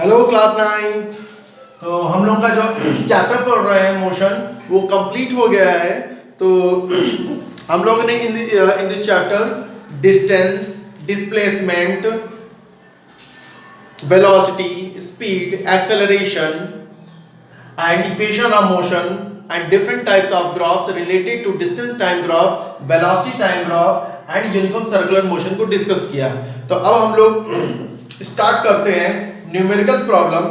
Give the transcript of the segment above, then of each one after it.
Hello class 9। तो हम लोग का जो चैप्टर पढ़ रहे हैं मोशन वो कंप्लीट हो गया है। तो हम लोग ने in this chapter distance, displacement, velocity, speed, acceleration and equation of motion and different types of graphs related to distance time graph, velocity time graph and uniform circular motion को discuss किया। तो अब हम लोग स्टार्ट करते हैं numericals problem.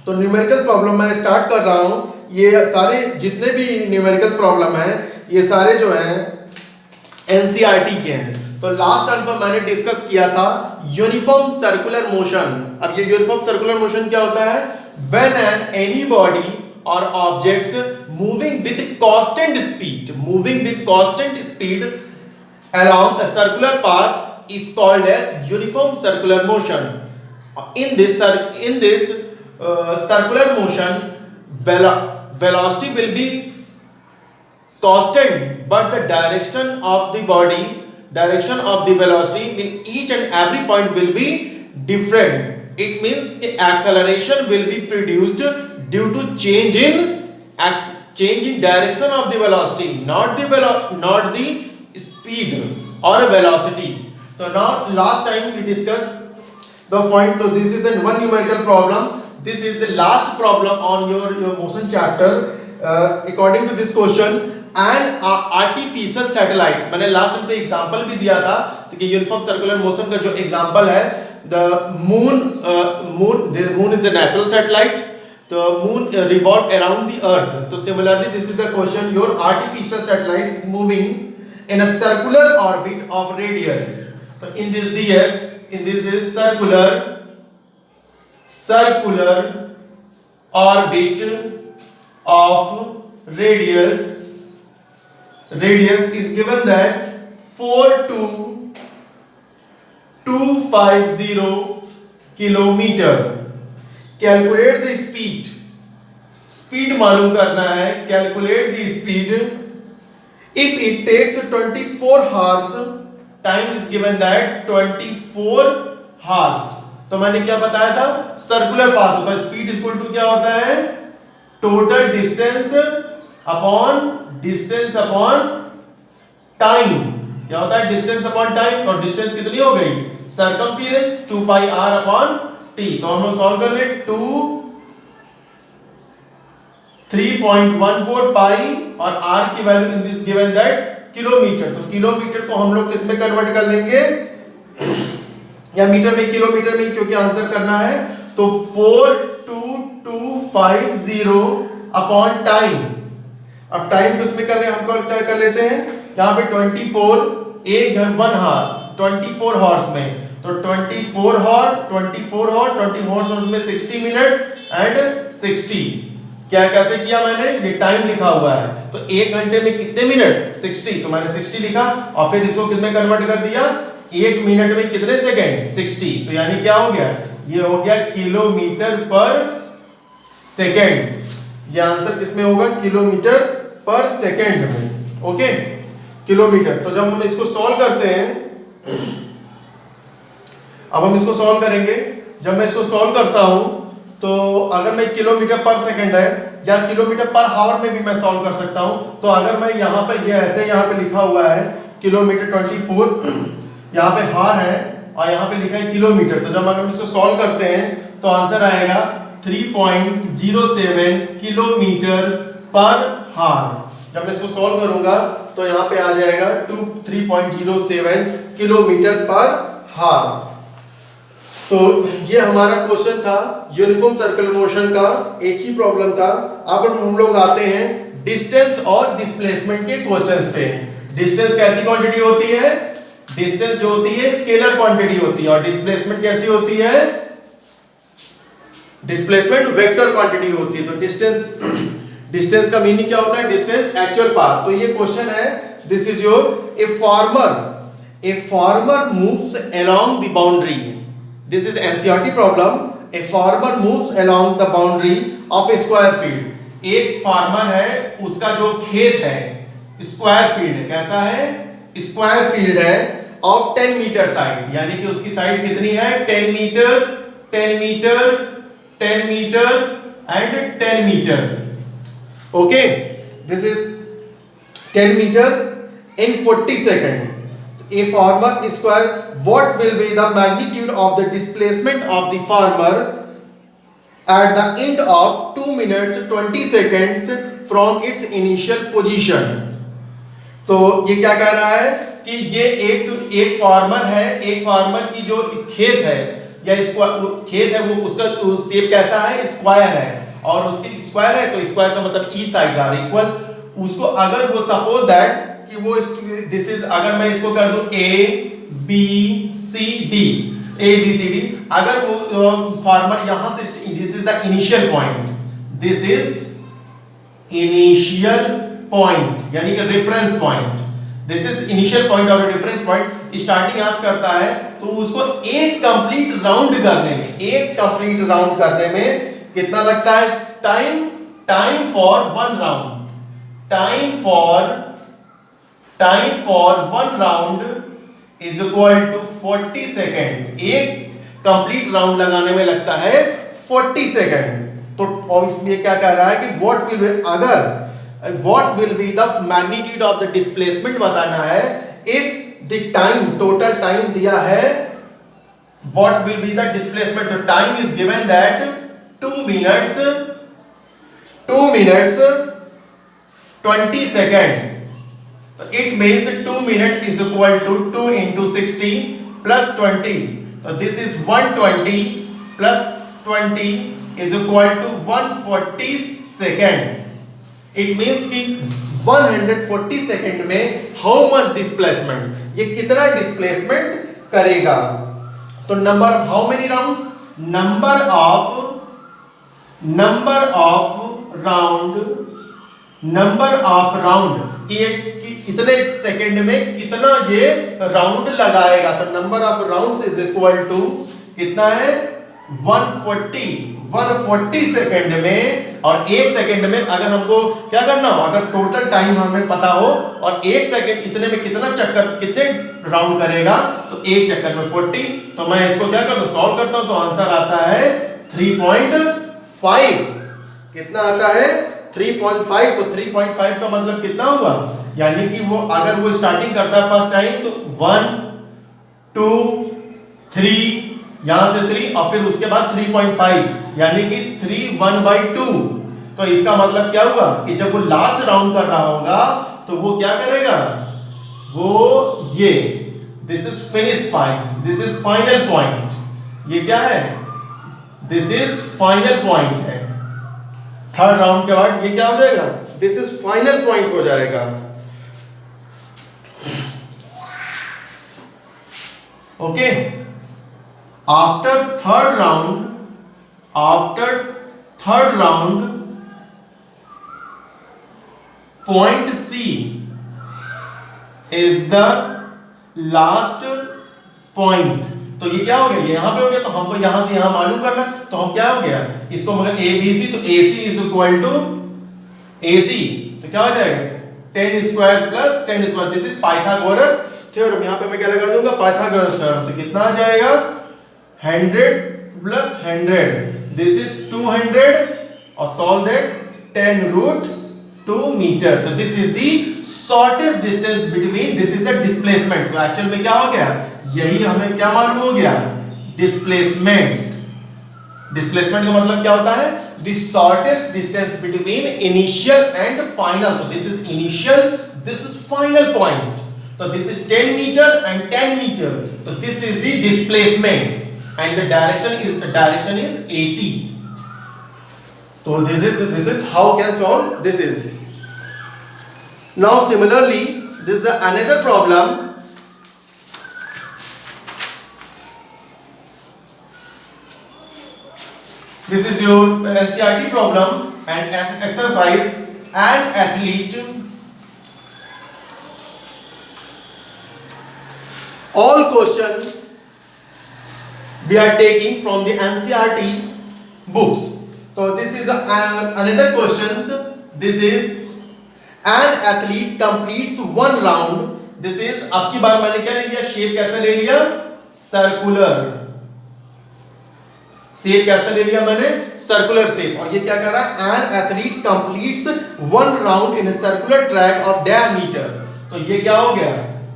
तो numericals problem मैं स्टार्ट कर रहा हूँ। ये सारे जितने भी न्यूमेरिकल्स प्रॉब्लम हैं ये सारे जो हैं एनसीईआरटी के हैं। तो लास्ट टाइम पर मैंने डिस्कस किया था यूनिफॉर्म सर्कुलर मोशन। अब ये यूनिफॉर्म सर्कुलर मोशन क्या होता है? When any body or objects moving with constant speed along a circular path is called as uniform circular motion. In this circular motion, velocity will be constant, but the direction of the velocity in each and every point will be different. It means the acceleration will be produced due to change in direction of the velocity, not the speed or velocity. So now last time we discussed the point. So this is the one numerical problem. This is the last problem on your motion chapter. According to this question, an artificial satellite, मैंने last time पे example भी दिया था कि uniform circular motion का जो example है, the moon is the natural satellite. The moon revolve around the earth. So similarly this is the question, your artificial satellite is moving in a circular orbit of radius. So in this is circular orbit of radius is given that 42250 किलोमीटर। Calculate the speed मालूम करना है। Calculate the speed if it takes 24 hours, time is given that 24 hours. तो मैंने क्या बताया था? Circular path का स्पीड इक्वल टू क्या होता है? Total distance upon time. क्या होता है? Distance upon time. और डिस्टेंस कितनी हो गई? सर्कमफेरेंस 2 पाई r अपॉन t। तो हम लोग सॉल्व कर ले। 3.14 पाई और r की value in this given that kilometre. तो किलोमीटर को हम लोग किसमें कन्वर्ट कर लेंगे? या मीटर में, किलोमीटर में, क्योंकि आंसर करना है। तो 42250 अपॉन टाइम। अब टाइम किसमें कर रहे हैं? हम कर लेते हैं यहाँ पे 24 1 हार 24 हॉर्स में। तो 24 हॉर्स में 60 मिनट एंड 60। क्या कैसे किया मैंने? ये टाइम लिखा हुआ है। तो 1 घंटे में कितने मिनट? 60। तो मैंने 60 लिखा और फिर इसको कितने कन्वर्ट कर दिया? 1 मिनट में कितने सेकंड? 60। तो यानी क्या हो गया? ये हो गया किलोमीटर पर सेकंड। ये आंसर किसमें होगा? किलोमीटर पर सेकंड में। Okay, kilometre. तो जब हम इसको सॉल्व करते हैं, अब हम इसको सॉल्व करेंगे। जब मैं इसको सॉल्व करता हूं तो अगर मैं किलोमीटर पर सेकंड है या किलोमीटर पर आवर में भी मैं सॉल्व कर सकता हूं। तो अगर मैं यहां पर ये ऐसे यहां पे लिखा हुआ है किलोमीटर 24, यहां पे हार है और यहां पे लिखा है किलोमीटर। तो जब अगर हम इसको सॉल्व करते हैं तो आंसर आएगा 3.07 किलोमीटर पर हार। जब मैं इसको सॉल्व करूंगा तो यहाँ पे आ जाएगा 3.07 किलोमीटर पर हार। तो ये हमारा क्वेश्चन था यूनिफॉर्म सर्कुलर मोशन का, एक ही प्रॉब्लम था। अब हम लोग आते हैं डिस्टेंस और डिस्प्लेसमेंट के क्वेश्चंस पे। डिस्टेंस कैसी क्वांटिटी होती है? डिस्टेंस जो होती है स्केलर क्वांटिटी होती है। और डिस्प्लेसमेंट कैसी होती है? डिस्प्लेसमेंट वेक्टर क्वांटिटी होती है। तो डिस्टेंस का मीनिंग क्या होता है? Distance actual path. तो ये क्वेश्चन है, this is your a farmer moves along the boundary. This is NCERT problem. A farmer moves along the boundary of A square field. एक फार्मर है, उसका जो खेत है स्क्वायर फील्ड है। कैसा है? स्क्वायर फील्ड है ऑफ 10 मीटर साइड, यानी कि उसकी साइड कितनी है? 10 metre 10 meter and 10 meter. Okay, this is 10 meter in 40 seconds. A farmer square, what will be the magnitude of the displacement of the farmer at the end of 2 minutes 20 seconds from its initial position? तो ये क्या कह रहा है कि ये एक farmer है, एक फार्मर की जो खेत है या खेत है वो उसका शेप कैसा है, स्क्वायर है, और उसकी स्क्वायर है तो स्क्वायर का मतलब ई साइड जा रही है इक्वल। उसको अगर वो सपोज दैट कि वो दिस इज, अगर मैं इसको कर दूं A B C D, A B C D, अगर वो फार्मर यहां से, this is the initial point, this is initial point यानी कि reference point, this is initial point और रेफरेंस पॉइंट स्टार्टिंग यहां से करता है, तो उसको एक कंप्लीट राउंड करने में कितना लगता है time for one round, time for one round is equal to 40 second. एक कंप्लीट राउंड लगाने में लगता है 40 सेकेंड। तो और इसलिए क्या कह रहा है कि what will be the magnitude of the displacement बताना है। If the time, total time दिया है, what will be the displacement, तो time is given that 2 minutes 20 seconds. It means 2 minutes is equal to 2 into 60 plus 20. So this is 120 plus 20 is equal to 140 second. It means कि 140 second में how much displacement, ये कितना displacement करेगा। तो number how many rounds, number of round कि इतने second में कितना ये राउंड लगाएगा। तो number of round is equal to कितना है 140 सेकंड में। और एक सेकंड में अगर हमको क्या करना हो, अगर टोटल टाइम हमें पता हो और एक सेकंड इतने में कितना चक्कर, कितने राउंड करेगा, तो एक चक्कर में 40। तो मैं इसको क्या करता हूं, सॉल्व करता हूं, तो आंसर आता है 3.5। कितना आता है 3.5। तो 3.5 का मतलब कितना हुआ, यानी कि वो अगर वो स्टार्टिंग करता है फर्स्ट टाइम तो 1 2 3 यहां से 3 और फिर उसके बाद 3.5 यानी कि 3 1/2। तो इसका मतलब क्या हुआ कि जब वो लास्ट राउंड कर रहा होगा तो वो क्या करेगा, वो ये this is finish point, this is final point, ये क्या है, दिस इज फाइनल पॉइंट है। थर्ड राउंड के बाद ये क्या हो जाएगा, दिस इज फाइनल पॉइंट हो जाएगा। Okay, after third round point C is the last point. तो ये क्या हो गया, ये यहां पे हो गया, तो हमको यहां से यहां मालूम करना, तो हम क्या हो गया इसको, मगर ए बी सी, तो ए सी इज इक्वल टू ए सी, तो क्या हो जाएगा 10 square plus 10 square, this is Pythagoras theorem. यहां पे मैं क्या लगा दूंगा, पाइथागोरस थ्योरम। तो कितना आ जाएगा 100 प्लस 100, दिस इज 200 और सॉल्व दैट 10√2 मीटर। तो this is the shortest distance between, this is the displacement. तो एक्चुअल में क्या हो गया, यही हमें क्या मालूम हो गया, डिस्प्लेसमेंट। डिस्प्लेसमेंट का मतलब क्या होता है, the shortest distance between initial and final. तो this is initial, this is final point. तो this is 10 metre and 10 metre. तो this is the displacement and the direction is AC. So this is how can solve this is. Now similarly, this is the another problem. This is your NCERT problem and exercise. An athlete, all questions we are taking from the NCERT books. So this is another questions. This is an athlete completes one round. This is अब की बार मैंने क्या ले लिया, shape कैसे ले लिया, circular. Shape कैसा ले लिया मैंने, सर्कुलर शेप। और ये क्या कर रहा है, N athlete completes 1 round in circular track of diameter. तो ये क्या हो गया,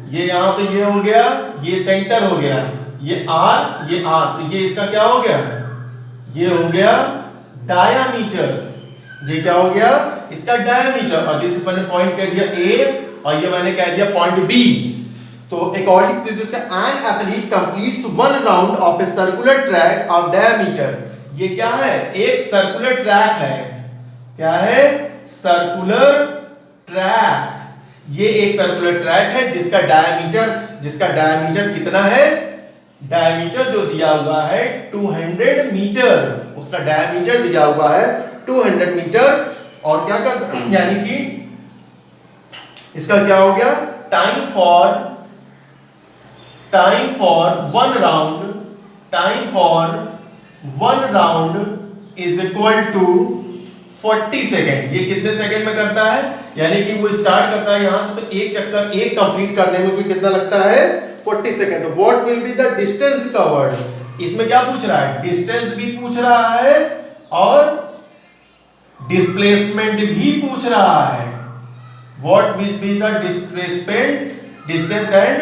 ये यहाँ पे ये हो गया, ये सेंटर हो गया, ये आर, ये आर, तो ये इसका क्या हो गया, ये हो गया डायामीटर। ये क्या हो गया, इसका डायामीटर। और जिस मैंने पॉइंट कह दिया ए और ये मैंने कह दिया पॉइंट बी। तो according to this an athlete completes 1 round of a circular track of diameter. ये क्या है, एक सर्कुलर ट्रैक है। क्या है, सर्कुलर ट्रैक। ये एक सर्कुलर ट्रैक है जिसका डायमीटर कितना है, डायमीटर जो दिया हुआ है 200 मीटर, उसका डायमीटर दिया हुआ है 200 मीटर। और क्या करता, यानी कि इसका क्या हो गया, time for one round is equal to 40 second. ये कितने सेकेंड में करता है, यानी कि वो स्टार्ट करता है यहां से, तो एक चक्कर एक कंप्लीट करने में उसे कितना लगता है, 40 second. What will be the distance covered, इसमें क्या पूछ रहा है, डिस्टेंस भी पूछ रहा है और डिस्प्लेसमेंट भी पूछ रहा है। What will be the distance and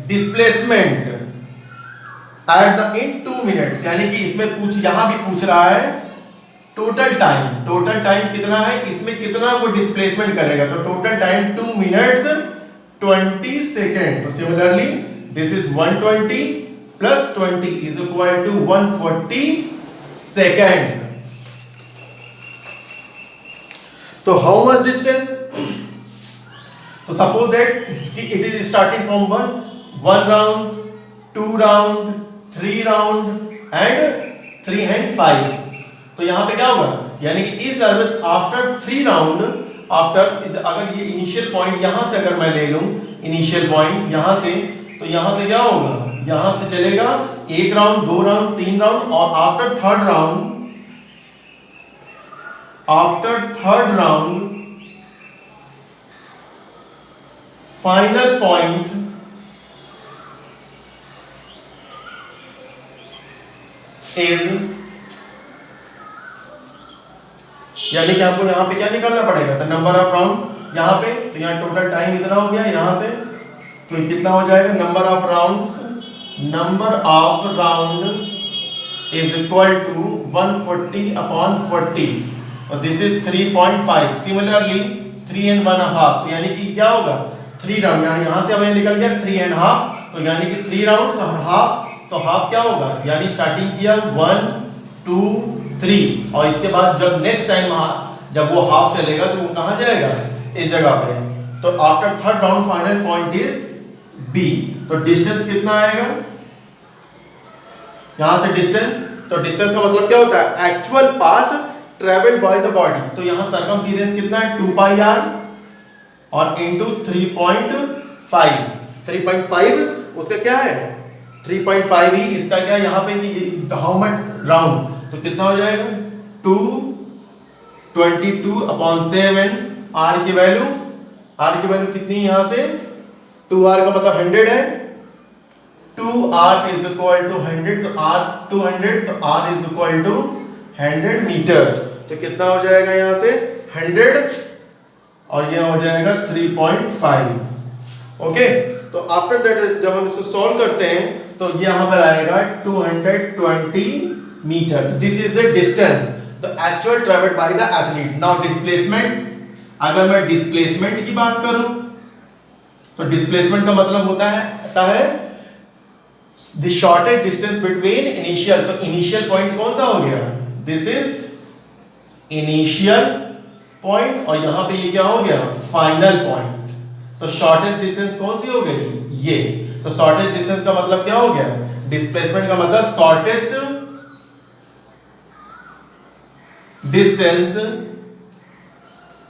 displacement at the in 2 minutes, यानी कि इसमें यहां भी पूछ रहा है टोटल टाइम कितना है, इसमें कितना वो डिस्प्लेसमेंट करेगा। तो टोटल टाइम 2 मिनट्स 20 सेकेंड। तो similarly this is 120 plus 20 is equal to 140 second. तो हाउ मच डिस्टेंस, तो suppose that it is starting from one round, 2 round, 3 round and 3 and 5। तो यहां पे क्या होगा, यानी कि इस आफ्टर 3 राउंड, अगर ये इनिशियल पॉइंट यहां से अगर मैं ले लूं, इनिशियल पॉइंट यहां से, तो यहां से क्या होगा, यहां से चलेगा 1 राउंड, 2 राउंड, 3 राउंड, और after third round final point is, यानी कि आपको यहां पे क्या निकालना पड़ेगा, तो नंबर ऑफ राउंड यहां पे, तो यहां टोटल टाइम इतना हो गया यहां से, तो कितना हो जाएगा, number of round is equal to 140 upon 40 और दिस इज 3.5। सिमिलरली 3 and 1/2, तो यानी कि क्या होगा, 3 राउंड, यहां से हमें निकल गया 3 and half, तो यानी कि 3 राउंड्स और हाफ, तो हाफ क्या होगा, यानी स्टार्टिंग किया 1 2 3 और इसके बाद जब नेक्स्ट टाइम जब वो हाफ चलेगा तो वो कहां जाएगा, इस जगह पे। तो after third round final point is B. तो डिस्टेंस कितना आएगा, यहां से डिस्टेंस, तो डिस्टेंस का मतलब क्या होता है, actual path travelled by the body. तो यहां सर्कमफेरेंस कितना है, 2 pi r और इनटू 3.5, 3.5 उसका क्या है, 3.5 ही इसका क्या, यहां पे हाउ मच राउंड, तो कितना हो जाएगा 222 अपॉन 7। आर की वैल्यू कितनी, यहां से 2r का मतलब 100 है, 2r इज इक्वल टू 100, तो r 200, तो r is equal to 100 metre. तो कितना हो जाएगा यहां से 100 और यह हो जाएगा 3.5। ओके, तो आफ्टर दैट जब हम इसको सॉल्व करते हैं तो यहां पर आएगा 220 metre. This is the distance the actual travelled by the athlete. Now displacement, अगर मैं डिस्प्लेसमेंट की बात करूं तो डिस्प्लेसमेंट का मतलब होता है the shortest distance between initial, तो इनिशियल पॉइंट कौन सा हो गया, दिस इज इनिशियल पॉइंट और यहां पे ये क्या हो गया, फाइनल पॉइंट। तो शॉर्टेस्ट डिस्टेंस कौन सी हो गई, ये। तो शॉर्टेस्ट डिस्टेंस का मतलब क्या हो गया, डिस्प्लेसमेंट का मतलब shortest distance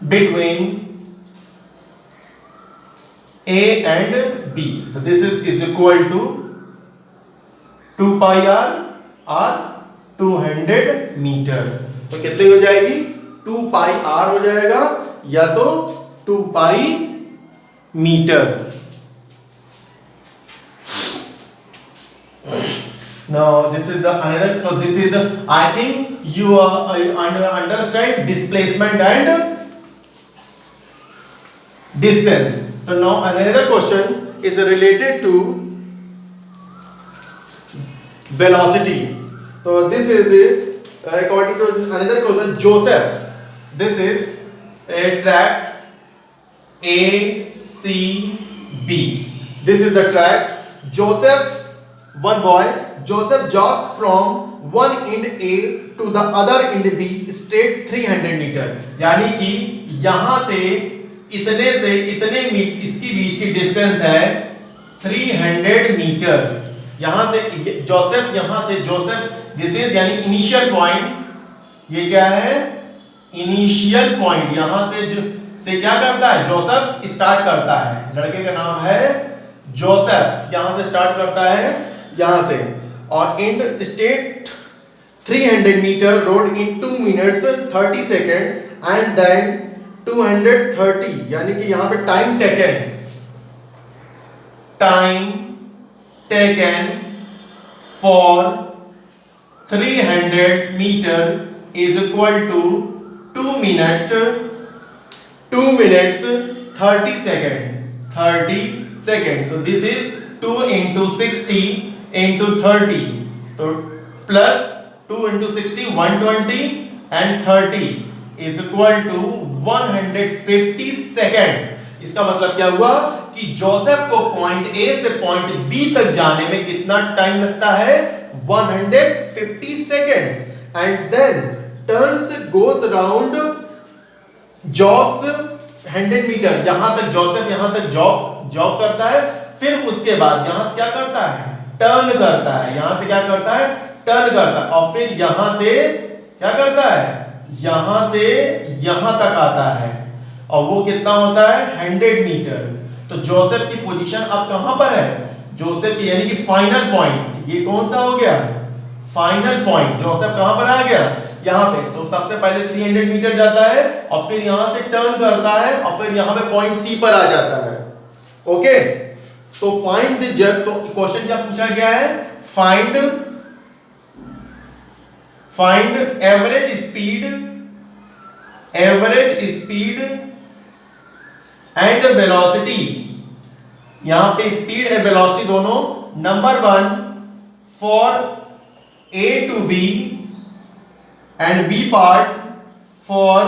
between A and B. So this is equal to 2 pi r or 200 metre. तो कितनी हो जाएगी, 2 pi r हो जाएगा या तो 2 pi metre. No, this is the another. So this is the. I think you understand displacement and distance. So now another question is related to velocity. So this is the according to another question. Joseph, this is a track A C B. This is the track. Joseph, one boy. Joseph jogs from one end A to the other end B straight 300 metre. यानी कि यहां से इतने metre इसकी बीच की distance है 300 metre. यहां से जोसेफ दिस इज यानी इनिशियल पॉइंट. ये क्या है? Initial point. यहां से क्या करता है? जोसेफ स्टार्ट करता है. लड़के का नाम है जोसेफ. यहां से स्टार्ट करता है यहां से और and state 300 metre road in 2 minutes 30 second and then 230. यानी कि यहां पे time taken for 300 metre is equal to 2 minutes 30 second. So this is 2 into 60 into 30. So plus 2 into 60 120 and 30 is equal to 150 second. इसका मतलब क्या हुआ कि Joseph को पॉइंट ए से पॉइंट बी तक जाने में कितना टाइम लगता है? 150 seconds. And then turns goes around jogs 100 metre. यहां तक जोसेफ जॉग करता है. फिर उसके बाद यहां से क्या करता है? टर्न करता है. यहां से क्या करता है? टर्न करता है. और फिर यहां से क्या करता है? यहां से यहां तक आता है. और वो कितना होता है? 100 मीटर. तो जोसेफ की पोजीशन अब कहां पर है? जोसेफ की यानी कि फाइनल पॉइंट. ये कौन सा हो गया? Final point. जोसेफ कहां पर आ गया? यहां पे. तो सबसे पहले 300 मीटर जाता है और फिर यहां से टर्न करता है और फिर यहां पे पॉइंट सी पर आ जाता है. ओके. तो फाइंड द तो क्वेश्चन क्या पूछा गया है? Find average speed and velocity. यहां पे स्पीड एंड वेलोसिटी दोनों. Number 1 for A to B and B part for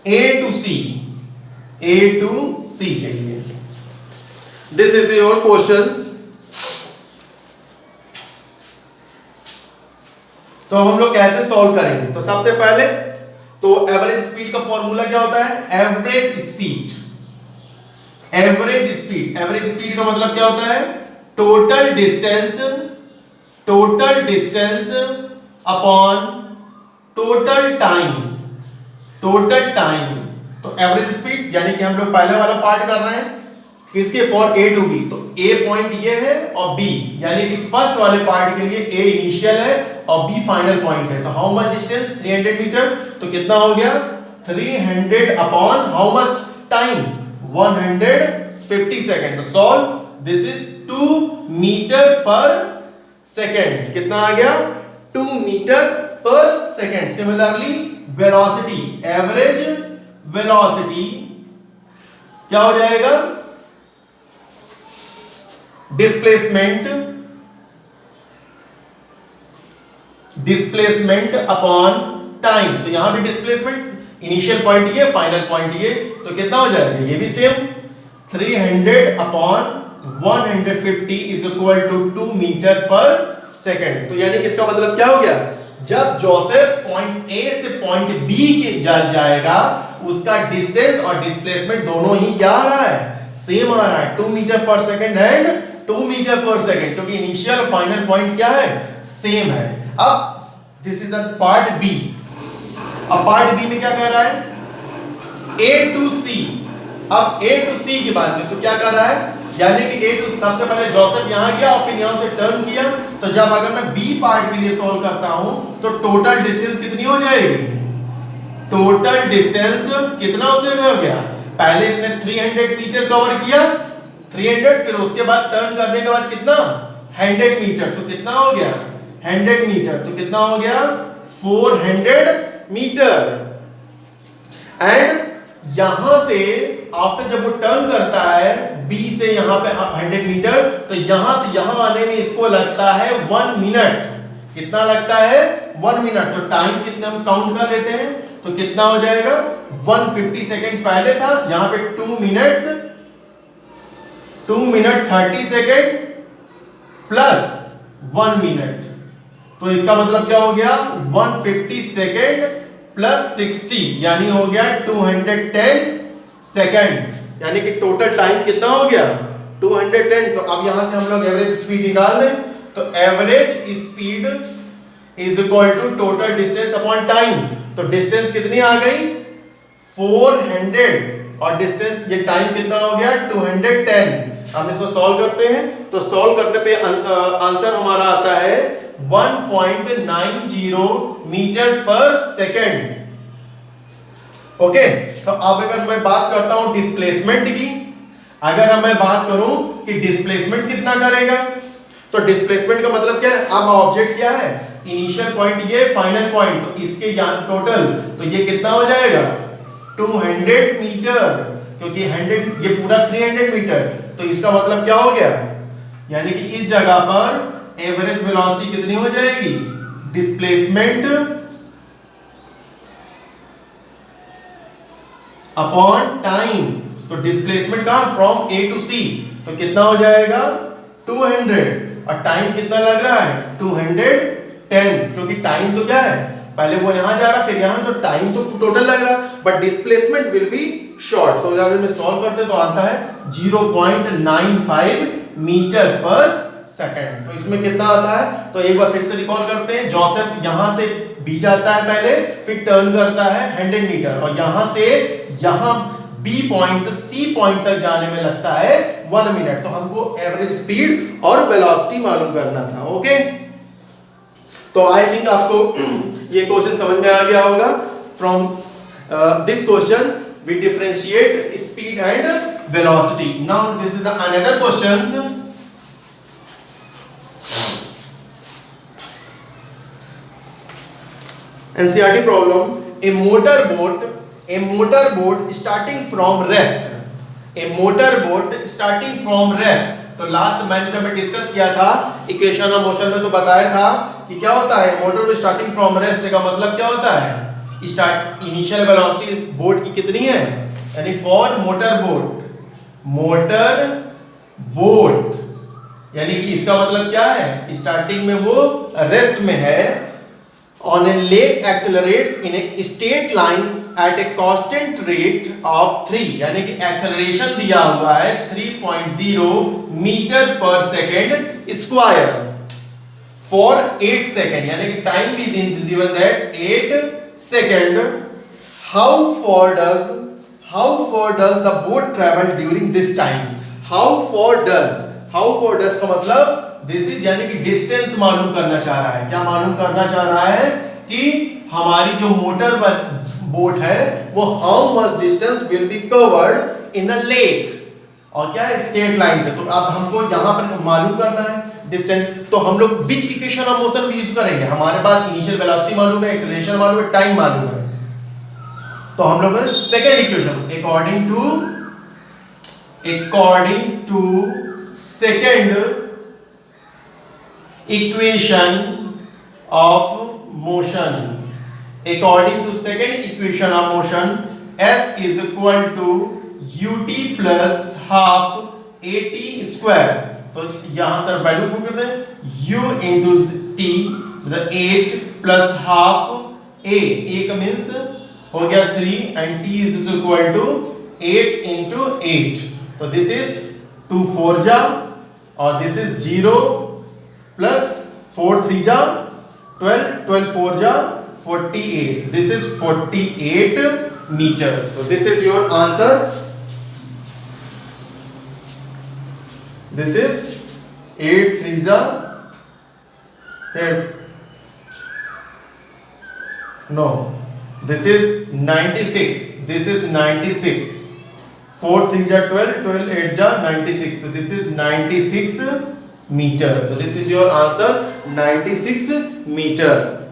A to C के लिए. This is your questions. तो हम लोग कैसे सॉल्व करेंगे? तो सबसे पहले तो एवरेज स्पीड का फॉर्मूला क्या होता है? एवरेज स्पीड का मतलब क्या होता है? Total distance upon total time. तो एवरेज स्पीड यानी कि हम लोग पहले वाला पार्ट कर रहे हैं किसके? For A to B. तो ए पॉइंट ये है और बी यानी कि फर्स्ट वाले पार्ट के लिए ए इनिशियल है और बी फाइनल पॉइंट है. तो हाउ मच डिस्टेंस? 300 मीटर. तो कितना हो गया? 300 upon how much time? 150 second. Solve. This is 2 metre per second. कितना आ गया? 2 metre per second. Similarly velocity, average velocity क्या हो जाएगा? Displacement upon time. तो यहां भी डिस्प्लेसमेंट. इनिशियल पॉइंट ये, फाइनल पॉइंट ये. तो कितना हो जाएगा? ये भी same. 300 upon 150 is equal to 2 metre per second. तो यानी कि इसका मतलब क्या हो गया? जब जोसेफ पॉइंट ए से पॉइंट बी के जाएगा उसका डिस्टेंस और डिस्प्लेसमेंट दोनों ही क्या आ रहा है? सेम आ रहा है. 2 metre per second and 2 metre per second. क्योंकि इनिशियल और फाइनल पॉइंट क्या है? सेम है. अब this is the part B. अब पार्ट बी में क्या कह रहा है? A to C. अब A to C की बात में तो क्या कर रहा है? यानी कि A to सबसे पहले जोसेफ यहां गया और फिर यहां से टर्न किया. तो जब अगर मैं B पार्ट के लिए सॉल्व करता हूं तो टोटल डिस्टेंस कितनी हो जाएगी? टोटल डिस्टेंस कितना उसने हो गया? पहले इसने 300 मीटर कवर किया. 300, फिर उसके बाद टर्न करने के बाद कितना 100 मीटर, तो कितना हो गया 100 मीटर, तो कितना हो गया 400 मीटर। एंड यहां से आफ्टर जब वो टर्न करता है B से यहां पे 100 मीटर, तो यहां से यहां आने में इसको लगता है 1 मिनट। कितना लगता है 1 मिनट। तो टाइम कितना हम काउंट कर लेते हैं, तो कितना हो जाएगा 150 सेकेंड पहले था, यहां पे 2 मिनट 30 सेकेंड प्लस 1 मिनट, तो इसका मतलब क्या हो गया 150 सेकेंड प्लस 60 यानी हो गया 210 सेकेंड, यानी कि टोटल टाइम कितना हो गया 210। तो अब यहां से हम लोग एवरेज स्पीड निकाल दें, तो average speed is equal to total distance upon time. तो डिस्टेंस कितनी आ गई 400 और डिस्टेंस ये टाइम कितना हो गया 210। हम इसको सॉल्व करते हैं, तो सॉल्व करने पे आंसर हमारा आता है 1.90 मीटर पर सेकेंड। ओके, तो अब अगर मैं बात करता हूं डिस्प्लेसमेंट की, अगर मैं बात करूं कि डिस्प्लेसमेंट कितना करेगा, तो डिस्प्लेसमेंट का मतलब क्या है, अब ऑब्जेक्ट क्या है इनिशियल पॉइंट ये फाइनल पॉइंट, तो इसके यहाँ टोटल तो ये कितना हो जाएगा 200 मीटर, क्योंकि 100 ये पूरा 300 मीटर, तो इसका मतलब क्या हो गया, यानी कि इस जगह पर एवरेज वेलोसिटी कितनी हो जाएगी डिस्प्लेसमेंट अपॉन टाइम। तो डिस्प्लेसमेंट कहां फ्रॉम A टू C, तो कितना हो जाएगा 200 और टाइम कितना लग रहा है 210, क्योंकि टाइम तो क्या है पहले वो यहां जा रहा फिर यहां, तो टाइम तो टोटल लग रहा but displacement will be short. तो अगर मैं सॉल्व करते तो आता है 0.95 मीटर पर सेकेंड। तो इसमें कितना आता है, तो एक बार फिर से रिकॉल करते हैं। जोसेफ यहां से B जाता है पहले, फिर टर्न करता है 100 मीटर और यहां से यहां B पॉइंट से C पॉइंट तक जाने में लगता है 1 मिनट। तो हमको एवरेज स्पीड और वेलोसिटी मालूम करना था। ओके, तो आई थिंक आपको ये क्वेश्चन समझ में आ गया होगा। From this question we differentiate speed and velocity. Now this is the another questions. NCERT problem, a motorboat starting from rest, a motorboat starting from rest। तो लास्ट मैंने जब मैं डिस्कस किया था इक्वेशन ऑफ मोशन में, तो बताया था कि क्या होता है मोटरबोट स्टार्टिंग फ्रॉम रेस्ट का मतलब क्या होता है स्टार्ट इनिशियल वेलोसिटी बोट की कितनी है, यानी फॉर मोटर बोट यानी कि इसका मतलब क्या है स्टार्टिंग में वो रेस्ट में है। On a lake accelerates in a straight line at a constant rate of 3, यानी कि एक्सेलरेशन दिया हुआ है 3.0 metre per second square for 8 second, यानी कि टाइम भी given that 8 second. How far does the boat travel during this time? How far does का मतलब दिस इज यानी कि डिस्टेंस मालूम करना चाह रहा है। क्या मालूम करना चाह रहा है कि हमारी जो मोटर बोट है वो how much distance will be covered in a lake, और क्या है स्ट्रेट लाइन पे। तो अब हमको यहां पर मालूम करना है डिस्टेंस, तो हम लोग विच इक्वेशन ऑफ मोशन भी यूज करेंगे। हमारे पास इनिशियल वेलोसिटी मालूम है, एक्सेलरेशन मालूम है, टाइम मालूम है, तो हम लोग second equation according to second equation of motion, according to second equation of motion, S is equal to ut plus half at square। तो यहां सर वैल्यू पुट कर दें u into t, the 8 plus half a का means हो गया 3 and t is equal to 8 into 8। तो this is 2 4 जा और दिस इज 0 प्लस 4 3 जा 12 12 4 जा 48। This is 48 metre. तो this is your answer. This is 8 3 जा no this is 96, this is 96, 4 3 जा 12, 12 8 जा 96, तो दिस इज 96 मीटर। तो this is your answer 96 metre.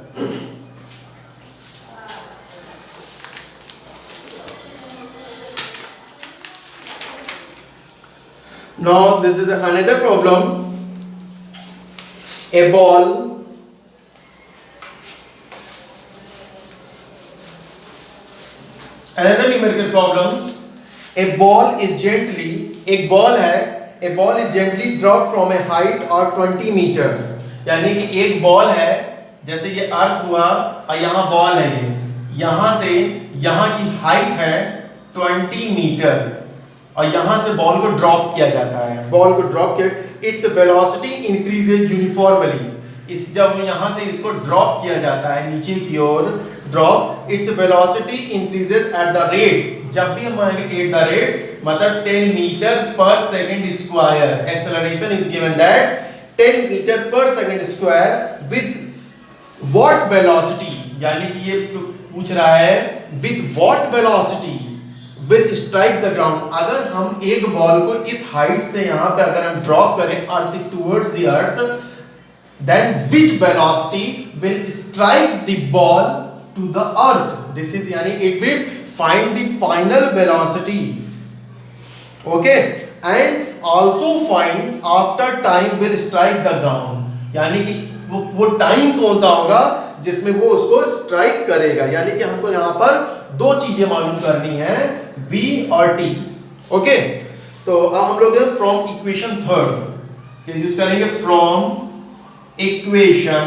Now this is another problem. A ball another numerical problems. A ball is gently, एक ball है, a ball is gently dropped from a height of 20 meter. यानी कि एक ball है, जैसे ये अर्थ हुआ और यहाँ बॉल है, ये यहाँ से यहाँ की हाइट है 20 मीटर और यहाँ से बॉल को ड्रॉप किया जाता है। बॉल को ड्रॉप किया, इट्स वेलोसिटी इंक्रीजेज यूनिफॉर्मली। इस जब यहाँ से इसको ड्रॉप किया जाता है नीचे की ओर, drop, its velocity increases at the rate, जब भी हम आएंगे एट द रेट मतलब 10 metre per second square. Acceleration is given that 10 metre per second square with what velocity, यानी कि ये पूछ रहा है with what velocity will strike the ground. अगर हम एक बॉल को इस हाइट से यहाँ पे अगर हम ड्रॉप करें earth towards the earth, then which velocity will strike the ball to the earth. This is यानी it will find the final velocity, okay, and also find after time will strike the ground, यानी कि वो time कौन सा होगा जिसमें वो उसको स्ट्राइक करेगा। यानी कि हमको यहाँ पर दो चीजें मालूम करनी है, v और t, ओके। तो अब हम लोग फ्रॉम इक्वेशन थर्ड यूज करेंगे, फ्रॉम इक्वेशन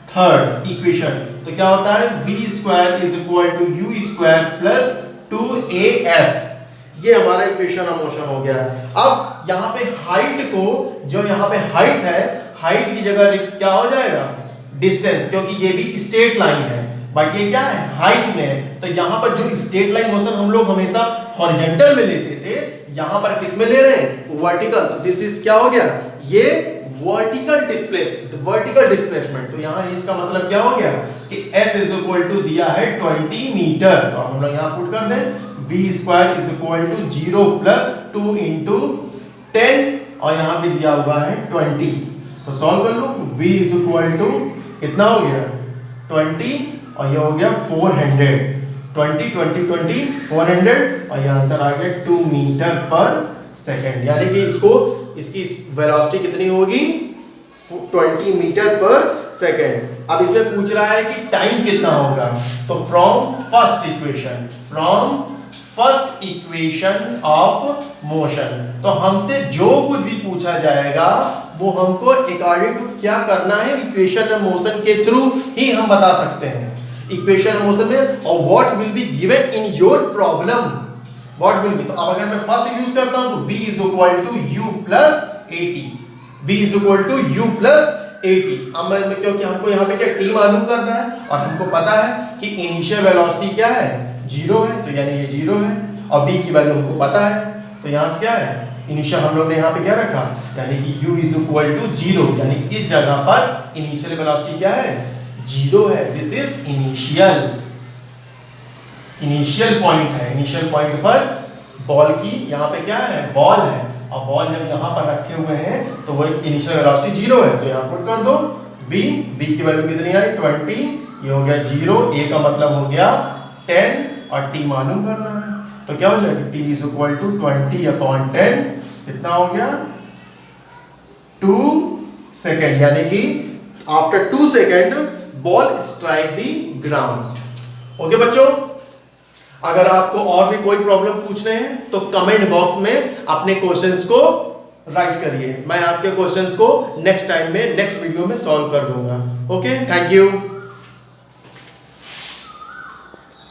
थर्ड इक्वेशन। तो क्या होता है, v square is equal to u square plus 2as, ये हमारा इक्वेशन ऑफ मोशन हो गया। अब यहाँ पे हाइट को, जो यहाँ पे हाइट है, हाइट की जगह क्या हो जाएगा, डिस्टेंस, क्योंकि ये भी स्ट्रेट लाइन है बट ये क्या है, हाइट में है। तो यहाँ पर जो स्ट्रेट लाइन मोशन हम लोग हमेशा हॉरिजॉन्टल में लेते थे, यहाँ पर किस में ले रहे हैं, वर्टिकल। तो दिस इज क्या हो गया, ये वर्टिकल डिस्प्लेसमेंट। तो यहाँ इसका मतलब क्या हो गया कि s इज इक्वल टू दिया है 20 मीटर, तो हम लोग यहाँ पुट कर दें v square is equal to 0 plus 2 into 10 और यहाँ पे दिया हुआ है 20। तो सॉल्व कर लो, v इज इक्वल टू कितना हो गया 20 और ये हो गया 400, 20 20 20 400 और ये आंसर आ गया 2 मीटर पर सेकंड। यानी कि इसकी वेलोसिटी कितनी होगी, 20 मीटर पर सेकंड। अब इसमें पूछ रहा है कि टाइम कितना होगा, तो from first equation of motion, तो हमसे जो कुछ भी पूछा जाएगा वो हमको अकॉर्डिंग टू क्या करना है, इक्वेशन ऑफ मोशन के थ्रू ही हम बता सकते हैं। इक्वेशन ऑफ मोशन में और what will be given in your problem, what will B. तो अब अगर मैं फर्स्ट यूज करता हूं तो v is equal to u plus 80, v is equal to u plus 80। अब मैं क्योंकि हमको यहाँ पे क्या t मालूम करना है और हमको पता है कि इनिशियल वेलोसिटी क्या है, 0 है, तो यानी ये 0 है और v की वैल्यू हमको पता है, तो यहाँ से क्या है, इनिशियल हम लोग ने यहाँ पे क्या रखा, यानी कि u इज इक्वल टू 0, यानी कि इस जगह पर इनिशियल वेलोसिटी क्या है, 0 है। दिस इज इनिशियल पॉइंट है। इनिशियल पॉइंट पर बॉल की यहाँ पे क्या है, बॉल है, और बॉल जब यहाँ पर रखे हुए हैं तो वो इनिशियल वेलोसिटी 0 है, तो यहाँ पुट कर दो v की वैल्यू कितनी आई 20, ये हो गया 0, a का मतलब हो गया 10 और t मालूम करना है, तो क्या हो जाएगा t इज इक्वल टू 20/10, कितना हो गया 2 सेकेंड, यानी कि after 2 second ball strike the ground. Okay बच्चों, अगर आपको और भी कोई प्रॉब्लम पूछने हैं तो कमेंट बॉक्स में अपने क्वेश्चंस को राइट करिए, मैं आपके क्वेश्चंस को नेक्स्ट टाइम में नेक्स्ट वीडियो में सॉल्व कर दूंगा। Okay, thank you.